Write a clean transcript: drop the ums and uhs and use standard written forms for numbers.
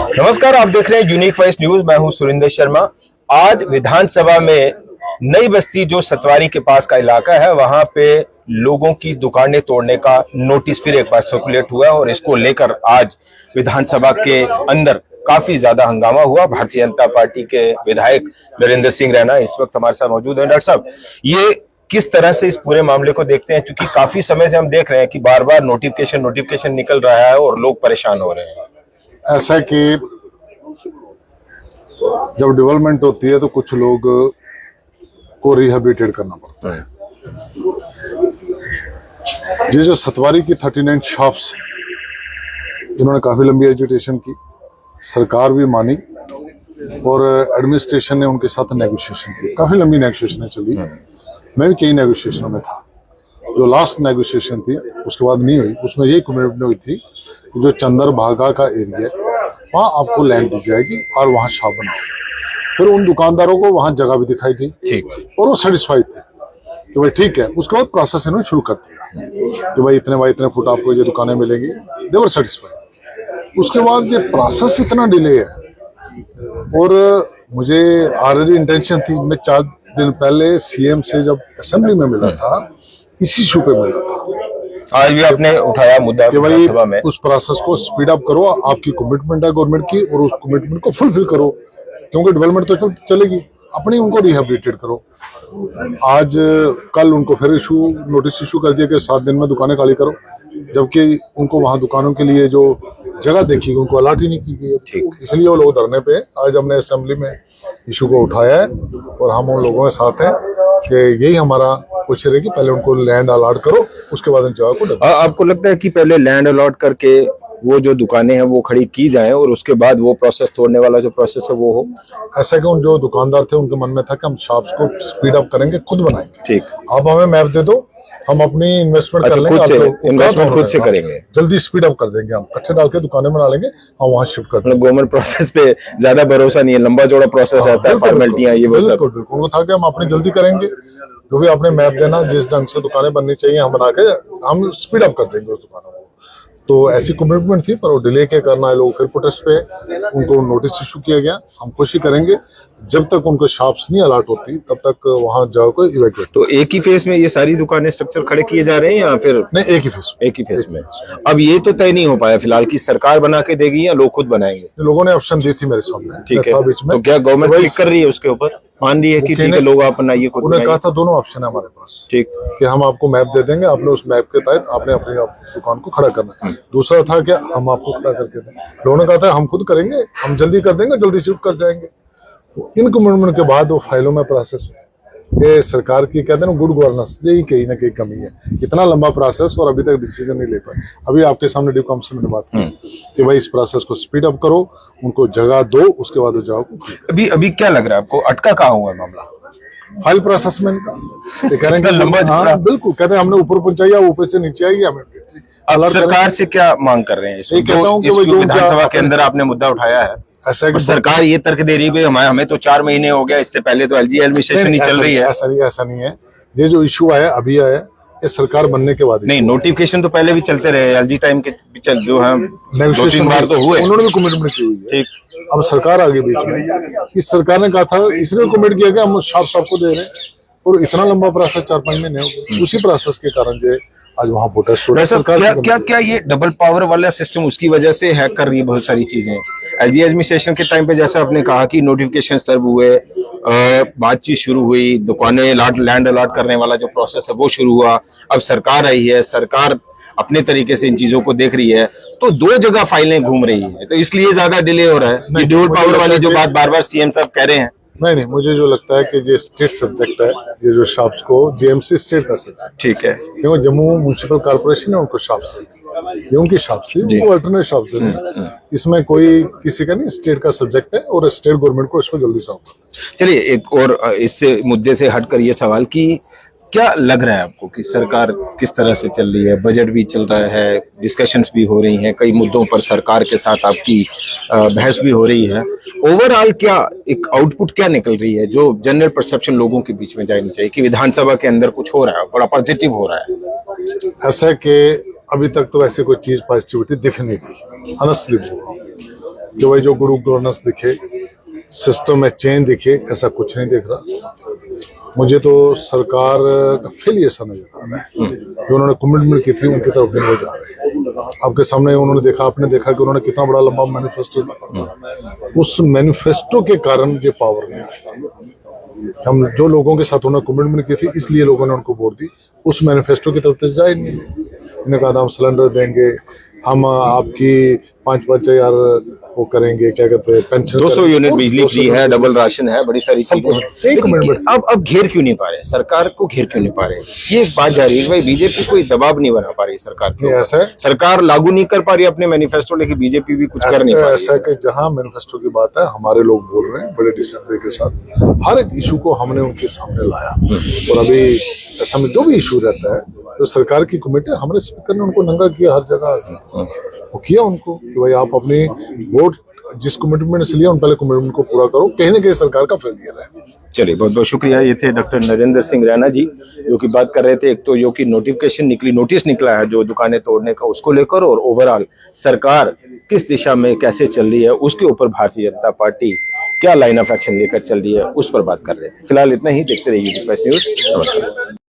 नमस्कार, आप देख रहे हैं यूनिक वॉइस न्यूज। मैं हूं सुरेंद्र शर्मा। आज विधानसभा में नई बस्ती जो सतवारी के पास का इलाका है, वहां पे लोगों की दुकानें तोड़ने का नोटिस फिर एक बार सर्कुलेट हुआ और इसको लेकर आज विधानसभा के अंदर काफी ज्यादा हंगामा हुआ। भारतीय जनता पार्टी के विधायक नरेंद्र सिंह रैना इस वक्त हमारे साथ मौजूद हैं। डॉक्टर साहब, ये किस तरह से इस पूरे मामले को देखते हैं, क्योंकि काफी समय से हम देख रहे हैं कि बार बार नोटिफिकेशन निकल रहा है और लोग परेशान हो रहे हैं। ऐसा कि जब डेवलपमेंट होती है तो कुछ लोग को रिहेबिलिटेट करना पड़ता है। ये जो सतवारी की 39 शॉप्स, इन्होंने काफी लंबी एजुटेशन की, सरकार भी मानी और एडमिनिस्ट्रेशन ने उनके साथ नेगोशिएशन की। काफी लंबी नेगोशिएशन चली, मैं भी कई नेगोशिएशनों में था। जो लास्ट नेगोशिएशन थी उसके बाद नहीं हुई, उसमें यही कम्युनिटी हुई थी कि जो चंदर भागा का एरिया वहाँ आपको लैंड दी जाएगी और वहाँ शॉप बनाओ। फिर उन दुकानदारों को वहाँ जगह भी दिखाई गई, ठीक, और वो सेटिस्फाइड थे कि भाई ठीक है। उसके बाद प्रोसेस इन्होंने शुरू कर दिया कि भाई इतने बाई इतने फुट आपको ये दुकानें मिलेंगी। दे वर सेटिस्फाइड। उसके बाद ये प्रोसेस इतना डिले है और मुझे ऑलरेडी इंटेंशन थी, मैं 4 दिन पहले सीएम से जब असेंबली में मिला था, इसी इशू पे मिला था। आज भी आपने उठाया मुद्दा कि भाई उस प्रोसेस को स्पीड अप करो, आपकी कमिटमेंट है गवर्नमेंट की, और उस कमिटमेंट को फुलफिल करो, क्योंकि डेवलपमेंट तो चलेगी, अपनी उनको रिहेबिलिटेट करो। आज कल उनको फिर नोटिस इशू कर दिया कि 7 दिन में दुकानें खाली करो, जबकि उनको वहां दुकानों के लिए जो जगह देखी गई उनको अलॉट ही नहीं की गई। ठीक, इसलिए वो लोग धरने पे। आज हमने असेंबली में इशू को उठाया है और हम उन लोगों के साथ हैं कि यही हमारा कोशिश रहेगी, पहले उनको लैंड अलॉट करो, उसके बाद इन जगह को। आपको लगता है कि पहले लैंड अलॉट करके वो जो दुकानें हैं वो खड़ी की जाएं और उसके बाद वो प्रोसेस तोड़ने वाला जो प्रोसेस है वो हो? ऐसा कि उन जो दुकानदार थे उनके मन में था कि हम शॉप्स को स्पीड अप करेंगे, खुद बनाएंगे। ठीक, आप हमें मैप दे दो, हम अपनी इन्वेस्टमेंट कर लेंगे, इन्वेस्टमेंट खुद से करेंगे, जल्दी स्पीड अप कर देंगे, हम कट्ठे डाल के दुकानें बना लेंगे, हम वहाँ शिफ्ट कर देंगे। गवर्नमेंट प्रोसेस पे ज्यादा भरोसा नहीं है, लंबा चौड़ा प्रोसेस आता है, फॉर्मेलिटियां ये वो सब। उनको था कि हम अपनी जल्दी करेंगे, जो भी आपने मैप देना, जिस ढंग से दुकानें बननी चाहिए हम बना के हम स्पीड अप कर देंगे उस दुकानों को। तो ऐसी कमिटमेंट थी, पर वो डिले के करना है, लोग फिर प्रोटेस्ट पे, उनको नोटिस इशू किया गया। हम कोशिश करेंगे जब तक उनको शॉप्स नहीं अलॉट होती तब तक वहां जाकर इवैक्यूएट। तो एक ही फेस में ये सारी दुकानें स्ट्रक्चर खड़े किए जा रहे हैं या फिर नहीं? एक ही फेस में। अब ये तो तय नहीं हो पाया फिलहाल की सरकार बना के देगी या लोग खुद बनाएंगे? लोगों ने ऑप्शन दी थी मेरे सामने, ठीक है, बीच में। तो क्या गवर्नमेंट क्लिक कर रही है उसके ऊपर, मान रही है कि ठीक है लोग आप बनाइए खुद? उन्होंने कहा था दोनों ऑप्शन है हमारे पास, ठीक, कि हम आपको मैप दे देंगे, आपने उस मैप के तहत आपने अपनी दुकान को खड़ा करना है। दूसरा था कि हम आपको खड़ा करके दें। लोगों ने कहा था हम खुद करेंगे, हम जल्दी कर देंगे, जल्दी शिफ्ट कर जाएंगे। इन कमिटमेंट के बाद वो फाइलों में प्रोसेस में ये सरकार की कहते हैं ना गुड गवर्नेंस, यही कहीं ना कहीं कमी है। इतना लंबा प्रोसेस और अभी तक डिसीजन नहीं ले पाए। अभी आपके सामने ड्यू काउंसिल में बात की कि भाई इस प्रोसेस को स्पीड अप करो, उनको जगह दो, उसके बाद जाओ। अभी क्या लग रहा है आपको, अटका कहाँ हुआ है मामला? फाइल प्रोसेस में कह रहे हैं लंबा। हाँ बिल्कुल, कहते हैं हमने ऊपर पहुंचाई, ऊपर से नीचे आई। हमें अब सरकार से क्या मांग कर रहे हैं? विधानसभा के अंदर आपने मुद्दा उठाया है, ऐसा कि सरकार ये तर्क दे रही है हमें तो 4 महीने हो गया, इससे पहले तो एलजी एडमिनिस्ट्रेशन ही चल रही है। ऐसा नहीं है। ये जो इशू आया अभी आया, ये सरकार बनने के बाद नहीं, नोटिफिकेशन तो पहले भी चलते रहे, एलजी टाइम के जो है 2-3 बार तो हुए, उन्होंने भी कमिटमेंट की हुई है। ठीक, अब सरकार आ गई बीच में। इस सरकार ने कहा था, इसने कमिट किया कि हम शॉप को दे रहे हैं, और इतना लंबा प्रोसेस 4-5 महीने हो गए। उसी प्रोसेस के कारण जो आज वहाँ प्रोटेस्ट हो रहा है। क्या ये डबल पावर वाला सिस्टम उसकी वजह से हैक कर रही है बहुत सारी चीजें? एलजी एडमिनिस्ट्रेशन के टाइम पे जैसा आपने कहा कि नोटिफिकेशन सर्व हुए, बातचीत शुरू हुई, दुकानें लैंड अलॉट करने वाला जो प्रोसेस है वो शुरू हुआ। अब सरकार आई है, सरकार अपने तरीके से इन चीजों को देख रही है, तो 2 जगह फाइलें घूम रही है, तो इसलिए ज्यादा डिले हो रहा है। डबल पावर वाली जो बात बार बार सीएम साहब कह रहे हैं। नहीं, मुझे जो लगता है कि ये स्टेट सब्जेक्ट है, ये जो शॉप्स को जेएमसी स्टेट का सब्जेक्ट, ठीक है, क्योंकि जम्मू म्युनिसिपल कॉर्पोरेशन है उनको शॉप्स देनी, ये उनकी शॉप्स थी, उनको अल्टरनेट शॉप्स देनी। इसमें कोई किसी का नहीं, स्टेट का सब्जेक्ट है और स्टेट गवर्नमेंट को इसको जल्दी सॉल्व करना। चलिए एक और इससे मुद्दे से हटकर ये सवाल कि क्या लग रहा है आपको कि सरकार किस तरह से चल रही है? बजट भी चल रहा है, डिस्कशंस भी हो रही हैं, कई मुद्दों पर सरकार के साथ आपकी बहस भी हो रही है। ओवरऑल क्या एक आउटपुट क्या निकल रही है जो जनरल परसेप्शन लोगों के बीच में जानी चाहिए कि विधानसभा के अंदर कुछ हो रहा है, बड़ा पॉजिटिव हो रहा है? ऐसा कि अभी तक तो ऐसी कोई चीज पॉजिटिविटी दिख नहीं रही, ऑनेस्टली बोल रहा हूं। कि भाई जो गुड गवर्नेंस दिखे, सिस्टम में चेंज दिखे, ऐसा कुछ नहीं दिख रहा। मुझे तो सरकार का फेलियर सा नजर आ रहा है। जो उन्होंने कमिटमेंट की थी उनकी तरफ नहीं वो जा रहे हैं। आपके सामने उन्होंने देखा, आपने देखा कि उन्होंने कितना बड़ा लंबा मैनिफेस्टो दिया। उस मैनिफेस्टो के कारण ये पावर में आए थे। हम जो लोगों के साथ उन्होंने कमिटमेंट की थी, इसलिए लोगों ने उनको वोट दी। उस मैनिफेस्टो की तरफ तो जा ही नहीं। इन्होंने कहा था हम सिलेंडर देंगे, हम आपकी 5-5 हजार वो करेंगे, क्या कहते हैं, पेंशन 200 यूनिट बिजली फ्री है, डबल राशन है, बड़ी सारी चीजें हैं। एक लेकिन मिनट अब घेर क्यों नहीं पा रहे, सरकार को घेर क्यों नहीं पा रहे? ये एक बात जा रही है कि भाई बीजेपी कोई दबाव नहीं बना पा रही सरकार के नहीं, ऊपर। ऐसा है, सरकार लागू नहीं कर पा रही अपने मैनिफेस्टो, लेकिन बीजेपी भी कुछ कर नहीं पा रही ऐसा है कि जहां मैनिफेस्टो की बात है, हमारे लोग बोल रहे हैं बड़े डिसेंट वे के साथ। हर एक इशू को हमने उनके सामने लाया, और अभी ऐसा में जो भी इशू रहता है, जो सरकार की कमेटी, हमारे स्पीकर ने उनको नंगा किया हर जगह। वो किया उनको कि भाई आप अपनी वोट जिस कमिटमेंट से लिया, उन पहले कमिटमेंट को पूरा करो। कहीं ना कहीं सरकार का फेलियर है। चलिए, बहुत बहुत शुक्रिया। ये थे डॉक्टर नरेंद्र सिंह रैना जी, जो कि बात कर रहे थे। एक तो जो कि नोटिस निकला है जो दुकानें तोड़ने का, उसको लेकर, और ओवरऑल सरकार किस दिशा में कैसे चल रही है उसके ऊपर भारतीय जनता पार्टी क्या लाइन ऑफ एक्शन लेकर चल रही है, उस पर बात कर रहे थे। फिलहाल इतना ही। देखते रहिए यूपी फर्स्ट न्यूज। नमस्कार।